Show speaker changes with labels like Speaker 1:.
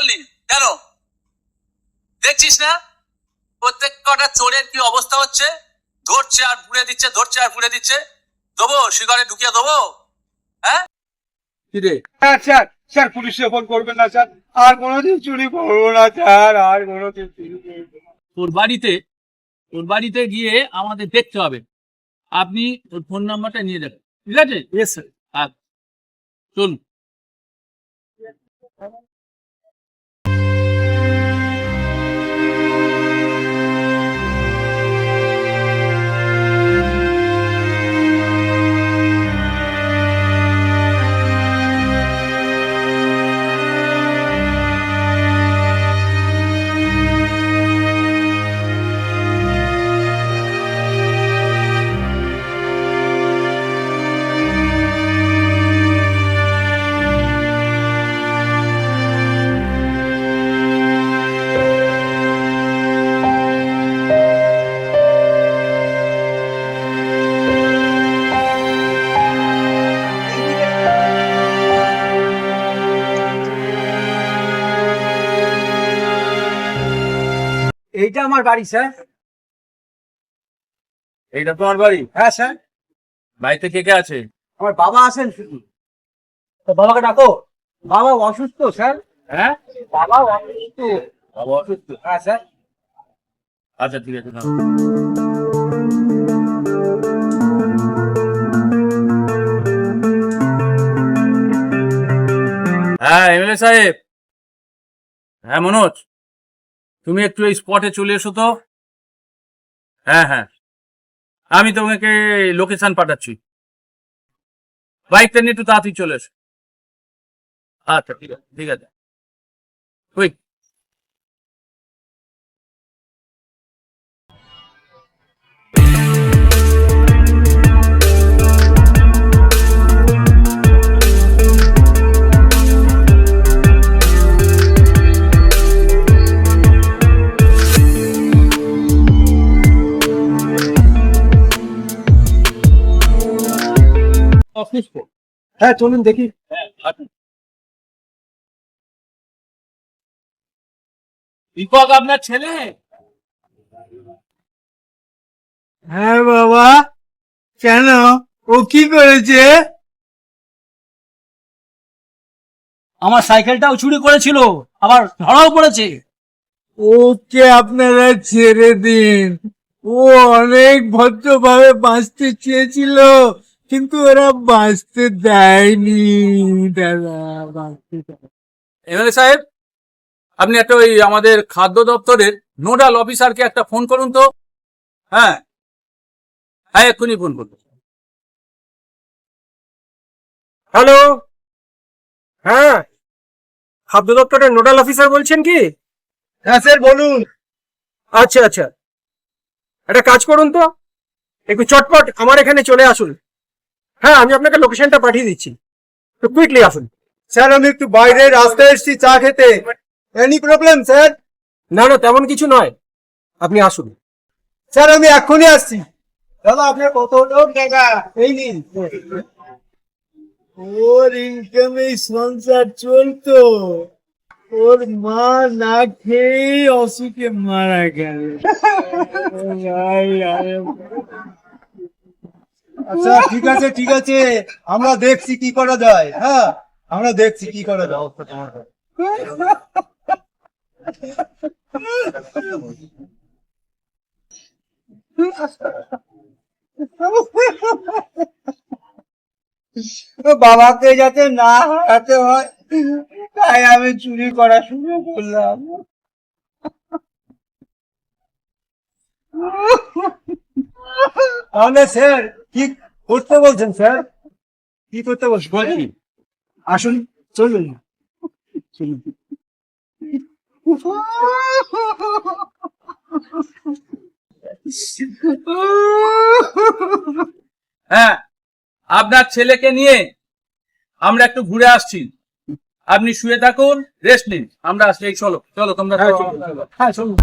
Speaker 1: করলি কেন? দেখছিস না প্রত্যেক কটা চোরের কি অবস্থা হচ্ছে? ধরছে আর পুড়ে দিচ্ছে, ধরছে আর পুড়ে দিচ্ছে। দেবো শিকারে ঢুকিয়ে দেবো? হ্যাঁ
Speaker 2: কিরে? স্যার স্যার পুলিশে ফোন করবেন না স্যার, আর কোনোদিন চুরি করবো না স্যার, আর কোনোদিন চুরি করবো না।
Speaker 1: তোর বাড়িতে গিয়ে আমাদের দেখতে হবে। আপনি ওর ফোন নাম্বারটা নিয়ে যাবেন, ঠিক আছে?
Speaker 2: Yes sir.
Speaker 1: আচ্ছা, চলুন।
Speaker 2: এইটা আমার বাড়ি স্যার।
Speaker 1: এইটা তোমার বাড়ি?
Speaker 2: হ্যাঁ স্যার।
Speaker 1: বাড়িতে কে কে আছে?
Speaker 2: আমার বাবা আছেন শুধু। তো বাবাকে ডাকো। বাবা অসুস্থ স্যার।
Speaker 1: হ্যাঁ,
Speaker 2: বাবা অসুস্থ।
Speaker 1: বাবা অসুস্থ?
Speaker 2: হ্যাঁ স্যার।
Speaker 1: আচ্ছা ঠিক আছে, নাও। হ্যাঁ এমএলএ সাহেব, হ্যাঁ মনোজ, তুমি একটু এই স্পটে চলে এসো তো। হ্যাঁ হ্যাঁ, আমি তোমাকে লোকেশন পাঠাচ্ছি। বাইকটা নিয়ে একটু তাড়াতাড়ি চলে এসো। আচ্ছা ঠিক আছে, ঠিক আছে, কুইক।
Speaker 2: অফিস তো। হ্যাঁ চলুন দেখি।
Speaker 1: দীপক আপনার ছেলে?
Speaker 2: হ্যাঁ বাবা, কেন? ও কি করেছে?
Speaker 1: আমার সাইকেলটাও চুরি করেছিল, আবার ধরাও পড়েছে।
Speaker 2: ওকে আপনারা ছেড়ে দিন, ও অনেক ভদ্রভাবে বাঁচতে চেয়েছিল, কিন্তু ওরা বাঁচতে দেয়নি দাদা, বাঁচতে দেয়নি।
Speaker 1: এমএলএ সাহেব, আপনি একটা ওই আমাদের খাদ্য দপ্তরের নোডাল অফিসারকে একটা ফোন করুন তো। হ্যাঁ হ্যাঁ, এক্ষুনি ফোন করুন।
Speaker 2: হ্যালো, হ্যাঁ খাদ্য দপ্তরের নোডাল অফিসার বলছেন কি? হ্যাঁ স্যার বলুন। আচ্ছা আচ্ছা, একটা কাজ করুন তো, একটু চটপট আমার এখানে চলে আসুন। হ্যাঁ আমি আপনাকে লোকেশনটা পাঠিয়ে দিচ্ছি, তো কুইকলি আসুন। স্যার আমি একটু বাইরে রাস্তায় এসেছি চা খেতে। Any problem sir? না না তেমন কিছু নয়, আপনি আসুন। স্যার আমি এখনই আসছি। দাদা আপনার কত লোক টাকা এই নিন। ওর ইনকামে সংসার চলতো, ওর মা না খেয়ে অসুখে মারা গেল। আচ্ছা ঠিক আছে ঠিক আছে, আমরা দেখছি কি করা যায়। হ্যাঁ আমরা দেখছি কি করা যায়। বাবাকে যাতে না হারাতে হয়, তাই আমি চুরি করা শুরু করলাম। তাহলে স্যার কি করতে বলছেন স্যার? কি করতে বলছি আসুন, চলুন চলুন।
Speaker 1: হ্যাঁ, আপনার ছেলেকে নিয়ে আমরা একটু ঘুরে আসছি। আপনি শুয়ে থাকুন, রেস্ট নিন, আমরা আসছি। এই চলো চলো তোমরা।
Speaker 2: হ্যাঁ চলুন।